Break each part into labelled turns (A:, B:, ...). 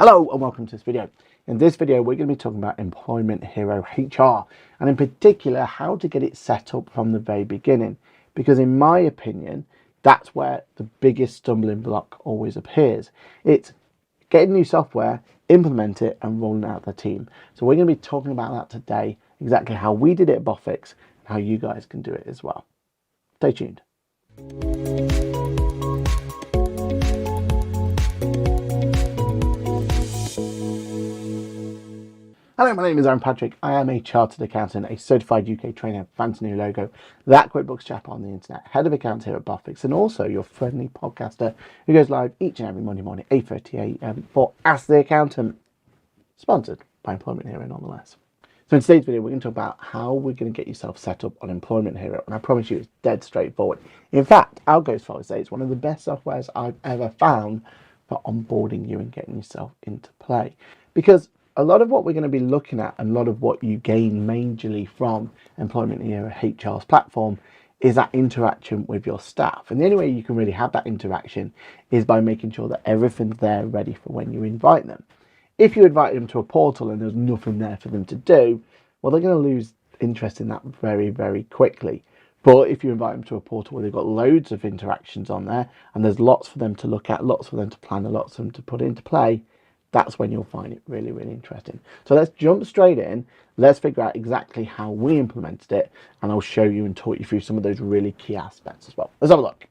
A: Hello and welcome to this video. In this video we're going to be talking about Employment Hero HR, and in particular how to get it set up from the very beginning, because in my opinion that's where the biggest stumbling block always appears. It's getting new software, implement it and rolling it out the team. So we're going to be talking about that today, exactly how we did it at Boffix and how you guys can do it as well. Stay tuned. Hello, my name is Aaron Patrick. I am a chartered accountant, a certified UK trainer, fancy new logo, that QuickBooks chap on the internet, head of accounts here at Boffix, and also your friendly podcaster who goes live each and every Monday morning, 8:30 AM for Ask the Accountant, sponsored by Employment Hero nonetheless. So in today's video, we're going to talk about how we're going to get yourself set up on Employment Hero, and I promise you it's dead straightforward. In fact, I'll go as far as to say it's one of the best softwares I've ever found for onboarding you and getting yourself into play, because a lot of what we're going to be looking at and a lot of what you gain majorly from Employment Hero HR's platform is that interaction with your staff. And the only way you can really have that interaction is by making sure that everything's there ready for when you invite them. If you invite them to a portal and there's nothing there for them to do, well, they're going to lose interest in that very, very quickly. But if you invite them to a portal where they've got loads of interactions on there and there's lots for them to look at, lots for them to plan, and lots for them to put into play, that's when you'll find it really, really interesting. So let's jump straight in. Let's figure out exactly how we implemented it, and I'll show you and talk you through some of those really key aspects as well. Let's have a look.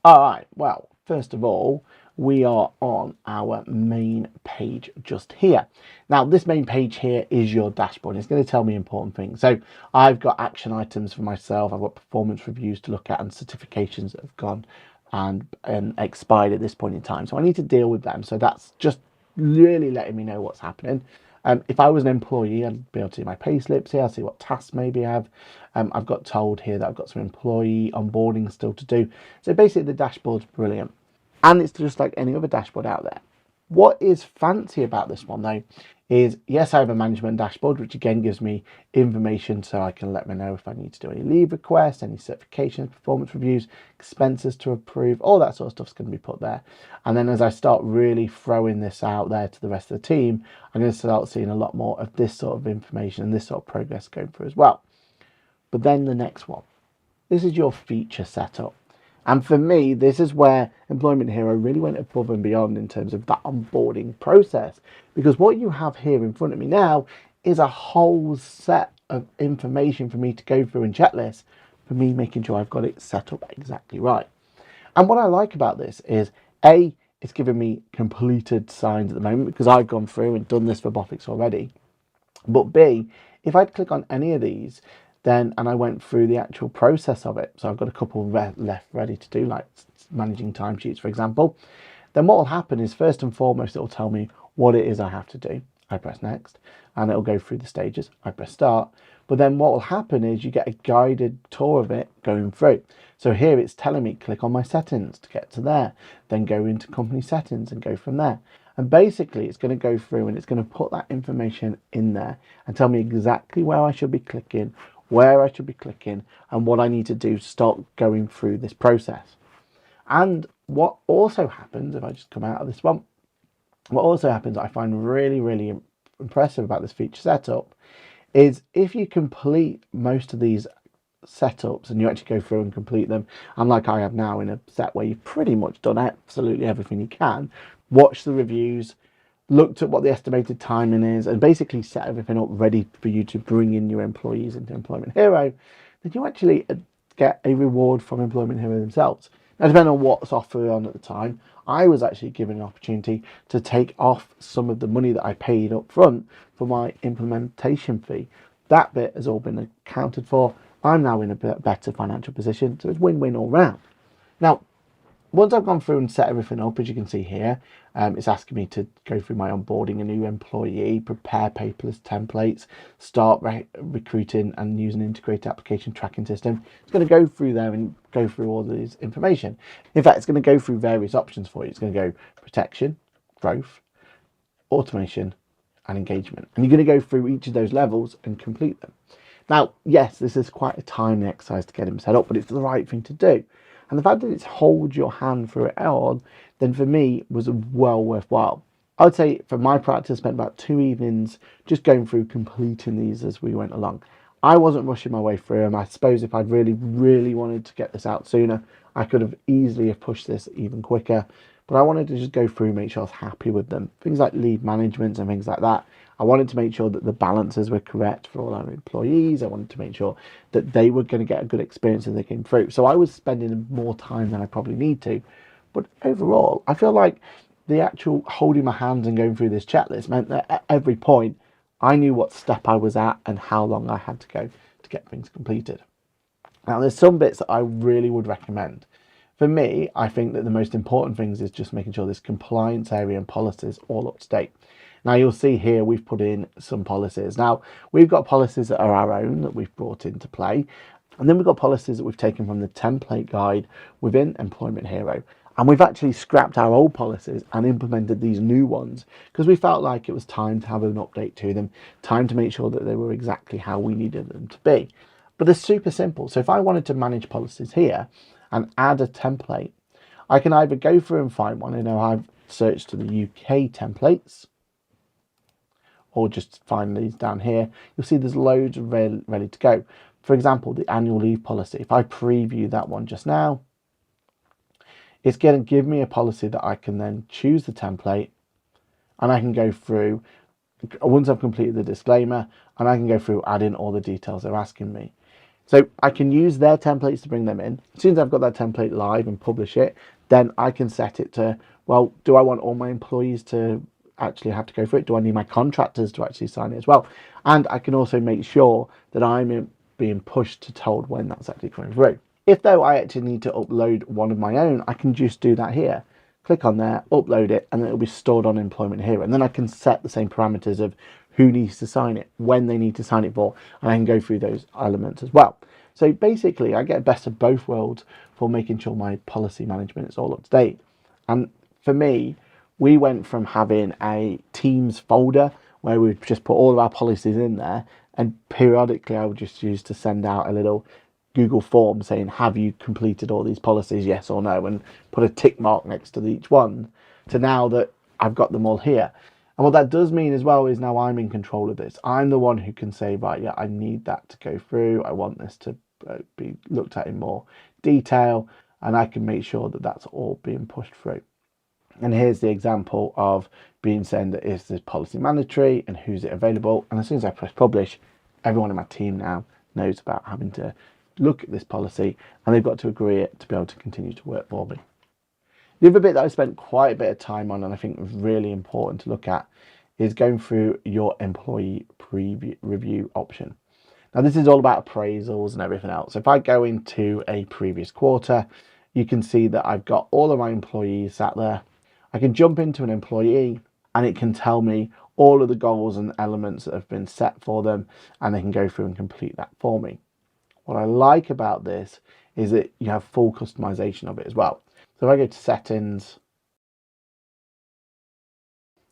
A: All right, well, first of all, we are on our main page just here. Now, this main page here is your dashboard. It's going to tell me important things. So I've got action items for myself. I've got performance reviews to look at and certifications that have gone and expired at this point in time. So I need to deal with them. So that's just really letting me know what's happening. If I was an employee, I'd be able to see my pay slips here. I'll see what tasks maybe I have. I've got told here that I've got some employee onboarding still to do. So basically the dashboard's brilliant, and it's just like any other dashboard out there. What is fancy about this one though is, yes, I have a management dashboard, which again gives me information so I can let me know if I need to do any leave requests, any certifications, performance reviews, expenses to approve, all that sort of stuff's going to be put there. And then as I start really throwing this out there to the rest of the team, I'm going to start seeing a lot more of this sort of information and this sort of progress going through as well. But then the next one, this is your feature setup. And for me, this is where Employment Hero really went above and beyond in terms of that onboarding process. Because what you have here in front of me now is a whole set of information for me to go through and checklist for me making sure I've got it set up exactly right. And what I like about this is, A, it's giving me completed signs at the moment because I've gone through and done this for Boffix already. But B, if I'd click on any of these, and I went through the actual process of it, so I've got a couple left ready to do, like managing timesheets, for example, then what will happen is, first and foremost, it will tell me what it is I have to do. I press next, and it'll go through the stages. I press start. But then what will happen is you get a guided tour of it going through. So here it's telling me, click on my settings to get to there, then go into company settings and go from there. And basically it's going to go through and it's going to put that information in there and tell me exactly where I should be clicking, where I should be clicking, and what I need to do to start going through this process. And what also happens, if I just come out of this one, what also happens I find really, really impressive about this feature setup is if you complete most of these setups and you actually go through and complete them, and like I have now in a set where you've pretty much done absolutely everything you can, watch the reviews, looked at what the estimated timing is, and basically set everything up ready for you to bring in your employees into Employment Hero, then you actually get a reward from Employment Hero themselves. Now, depending on what's offered on at the time, I was actually given an opportunity to take off some of the money that I paid up front for my implementation fee. That bit has all been accounted for. I'm now in a bit better financial position, so it's win-win all round. Now, once I've gone through and set everything up, as you can see here, it's asking me to go through my onboarding a new employee, prepare paperless templates, start recruiting and use an integrated application tracking system. It's going to go through there and go through all this information. In fact, it's going to go through various options for you. It's going to go protection, growth, automation, and engagement. And you're going to go through each of those levels and complete them. Now, yes, this is quite a timely exercise to get them set up, but it's the right thing to do. And the fact that it's hold your hand through it all, then for me was well worthwhile. I would say for my practice, I spent about 2 evenings just going through completing these as we went along. I wasn't rushing my way through them. I suppose if I'd really, really wanted to get this out sooner, I could have easily have pushed this even quicker. But I wanted to just go through, make sure I was happy with them. Things like leave management and things like that. I wanted to make sure that the balances were correct for all our employees. I wanted to make sure that they were going to get a good experience as they came through. So I was spending more time than I probably need to. But overall, I feel like the actual holding my hands and going through this checklist meant that at every point, I knew what step I was at and how long I had to go to get things completed. Now, there's some bits that I really would recommend. For me, I think that the most important things is just making sure this compliance area and policies all up to date. Now, you'll see here we've put in some policies. Now, we've got policies that are our own that we've brought into play. And then we've got policies that we've taken from the template guide within Employment Hero. And we've actually scrapped our old policies and implemented these new ones because we felt like it was time to have an update to them, time to make sure that they were exactly how we needed them to be. But they're super simple. So if I wanted to manage policies here and add a template, I can either go through and find one. I know I've searched to the UK templates, or just find these down here. You'll see there's loads ready to go. For example, the annual leave policy. If I preview that one just now, it's going to give me a policy that I can then choose the template and I can go through, once I've completed the disclaimer, and I can go through adding all the details they're asking me. So I can use their templates to bring them in. As soon as I've got that template live and publish it, then I can set it to, well, do I want all my employees to actually have to go through it? Do I need my contractors to actually sign it as well? And I can also make sure that I'm being pushed to told when that's actually coming through. If though I actually need to upload one of my own, I can just do that here. Click on there, upload it, and then it'll be stored on Employment Hero. And then I can set the same parameters of who needs to sign it, when they need to sign it for, and I can go through those elements as well. So basically, I get best of both worlds for making sure my policy management is all up to date. And for me, we went from having a Teams folder where we'd just put all of our policies in there, and periodically I would just use to send out a little Google form saying, have you completed all these policies, yes or no, and put a tick mark next to each one, to now that I've got them all here. And what that does mean as well is now I'm in control of this. I'm the one who can say, right, yeah, I need that to go through. I want this to be looked at in more detail, and I can make sure that that's all being pushed through. And here's the example of being saying that is this policy mandatory and who's it available. And as soon as I press publish, everyone in my team now knows about having to look at this policy, and they've got to agree it to be able to continue to work for me. The other bit that I spent quite a bit of time on, and I think was really important to look at, is going through your employee preview review option. Now, this is all about appraisals and everything else. If I go into a previous quarter, you can see that I've got all of my employees sat there. I can jump into an employee and it can tell me all of the goals and elements that have been set for them, and they can go through and complete that for me. What I like about this is that you have full customization of it as well. So if I go to settings,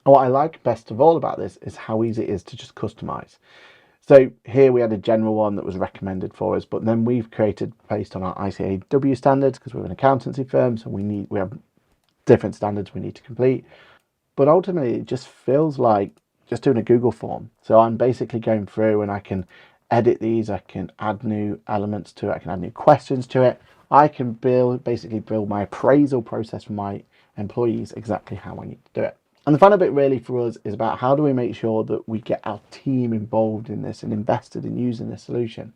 A: and what I like best of all about this is how easy it is to just customize. So here we had a general one that was recommended for us, but then we've created based on our ICAW standards, because we're an accountancy firm, so we have different standards we need to complete. But ultimately, it just feels like just doing a Google form. So I'm basically going through and I can edit these, I can add new elements to it, I can add new questions to it. I can basically build my appraisal process for my employees exactly how I need to do it. And the final bit really for us is about how do we make sure that we get our team involved in this and invested in using this solution.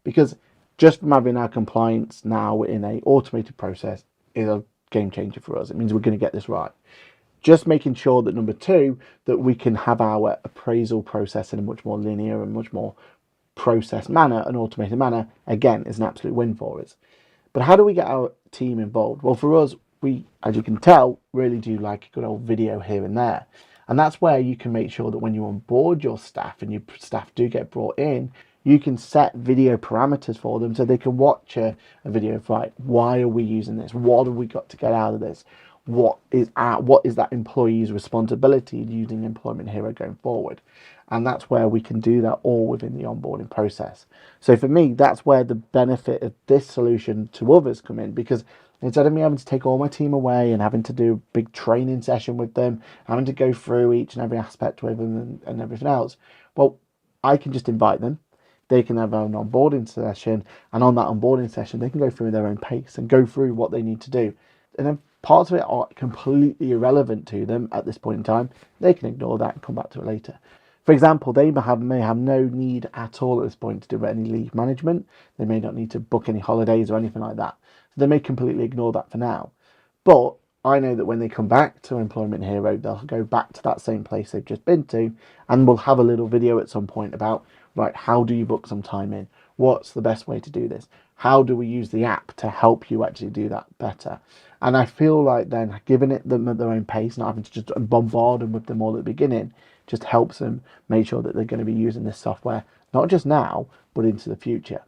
A: Because just from having our compliance now in an automated process is a game changer for us. It means we're going to get this right. Just making sure that number two, that we can have our appraisal process in a much more linear and much more process manner, an automated manner, again, is an absolute win for us. But how do we get our team involved? Well, for us, we, as you can tell, really do like a good old video here and there. And that's where you can make sure that when you onboard your staff and your staff do get brought in, you can set video parameters for them so they can watch a video of, right, why are we using this? What have we got to get out of this? What is that employee's responsibility using Employment Hero going forward? And that's where we can do that all within the onboarding process. So for me, that's where the benefit of this solution to others come in, because instead of me having to take all my team away and having to do a big training session with them, having to go through each and every aspect with them and everything else, well, I can just invite them. They can have an onboarding session, and on that onboarding session, they can go through their own pace and go through what they need to do. And then parts of it are completely irrelevant to them at this point in time. They can ignore that and come back to it later. For example, they may have no need at all at this point to do any leave management. They may not need to book any holidays or anything like that. So they may completely ignore that for now. But I know that when they come back to Employment Hero, they'll go back to that same place they've just been to, and we'll have a little video at some point about, right, how do you book some time in? What's the best way to do this? How do we use the app to help you actually do that better? And I feel like then giving them at their own pace, not having to just bombard them with them all at the beginning, just helps them make sure that they're going to be using this software, not just now, but into the future.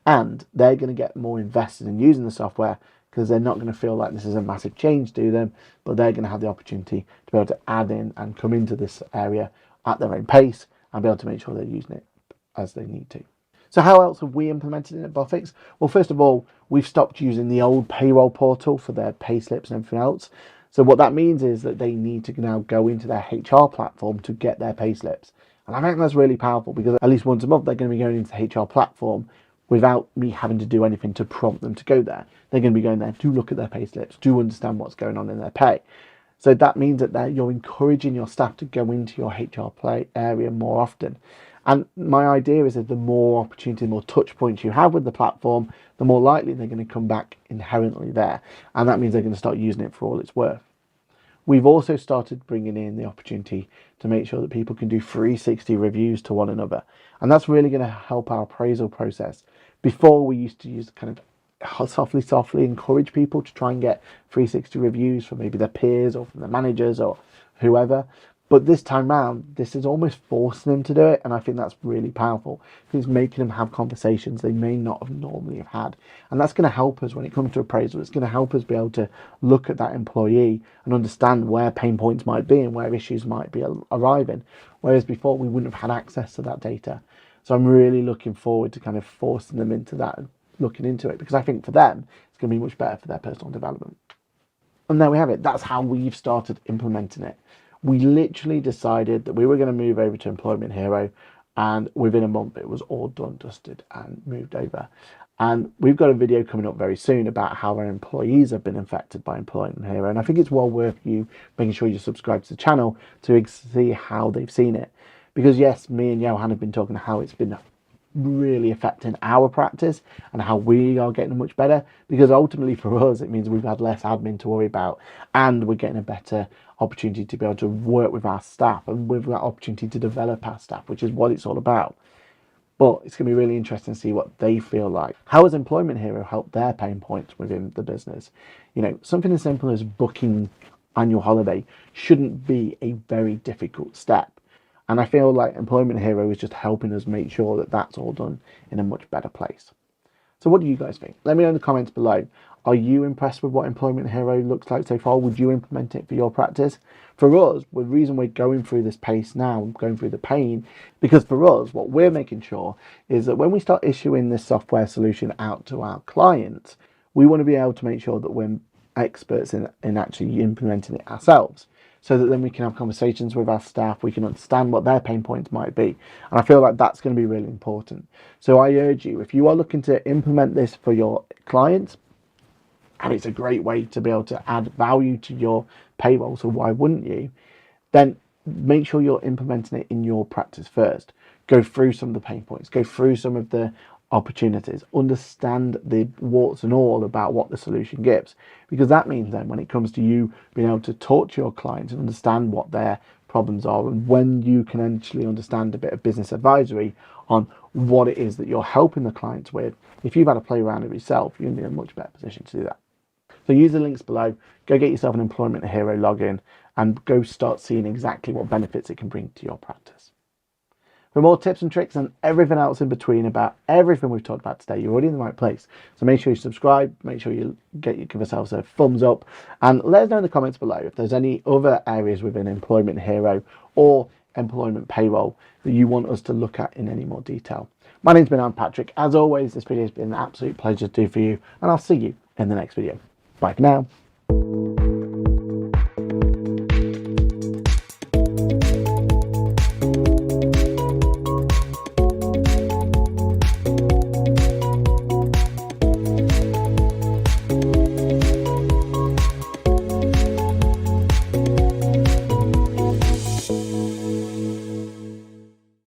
A: And they're going to get more invested in using the software because they're not going to feel like this is a massive change to them, but they're going to have the opportunity to be able to add in and come into this area at their own pace and be able to make sure they're using it as they need to. So how else have we implemented it at Boffix? Well, first of all, we've stopped using the old payroll portal for their pay slips and everything else. So what that means is that they need to now go into their HR platform to get their pay slips. And I think that's really powerful, because at least once a month, they're going to be going into the HR platform without me having to do anything to prompt them to go there. They're going to be going there to look at their pay slips, to understand what's going on in their pay. So that means that you're encouraging your staff to go into your HR play area more often. And my idea is that the more opportunity, the more touch points you have with the platform, the more likely they're going to come back inherently there. And that means they're going to start using it for all it's worth. We've also started bringing in the opportunity to make sure that people can do 360 reviews to one another. And that's really going to help our appraisal process. Before, we used to use kind of softly encourage people to try and get 360 reviews from maybe their peers or from their managers or whoever. But this time round, this is almost forcing them to do it. And I think that's really powerful, because it's making them have conversations they may not have normally have had. And that's going to help us when it comes to appraisal. It's going to help us be able to look at that employee and understand where pain points might be and where issues might be arriving. Whereas before, we wouldn't have had access to that data. So I'm really looking forward to kind of forcing them into that and looking into it, because I think for them, it's going to be much better for their personal development. And there we have it. That's how we've started implementing it. We literally decided that we were going to move over to Employment Hero, and within a month it was all done, dusted and moved over. And we've got a video coming up very soon about how our employees have been affected by Employment Hero. And I think it's well worth you making sure you subscribe to the channel to see how they've seen it. Because yes, me and Johan have been talking how it's been really affecting our practice and how we are getting much better, because ultimately for us it means we've had less admin to worry about, and we're getting a better opportunity to be able to work with our staff and with that opportunity to develop our staff, which is what it's all about. But it's going to be really interesting to see what they feel like. How has Employment Hero helped their pain points within the business? You know, something as simple as booking annual holiday shouldn't be a very difficult step. And I feel like Employment Hero is just helping us make sure that that's all done in a much better place. So what do you guys think? Let me know in the comments below. Are you impressed with what Employment Hero looks like so far? Would you implement it for your practice? For us, the reason we're going through this pace now, going through the pain, because for us, what we're making sure is that when we start issuing this software solution out to our clients, we want to be able to make sure that we're experts in actually implementing it ourselves, so that then we can have conversations with our staff, we can understand what their pain points might be. And I feel like that's going to be really important. So I urge you, if you are looking to implement this for your clients, and it's a great way to be able to add value to your payroll, so why wouldn't you? Then make sure you're implementing it in your practice first. Go through some of the pain points, go through some of the opportunities, understand the warts and all about what the solution gives, because that means then when it comes to you being able to talk to your clients and understand what their problems are, and when you can actually understand a bit of business advisory on what it is that you're helping the clients with, if you've had a play around with yourself, you're in a much better position to do that. So use the links below, go get yourself an Employment Hero login, and go start seeing exactly what benefits it can bring to your practice. For more tips and tricks and everything else in between about everything we've talked about today, you're already in the right place. So make sure you subscribe, make sure you give yourselves a thumbs up, and let us know in the comments below if there's any other areas within Employment Hero, or employment payroll that you want us to look at in any more detail. My name's been Aaron Patrick. As always, this video has been an absolute pleasure to do for you, and I'll see you in the next video. Bye for now.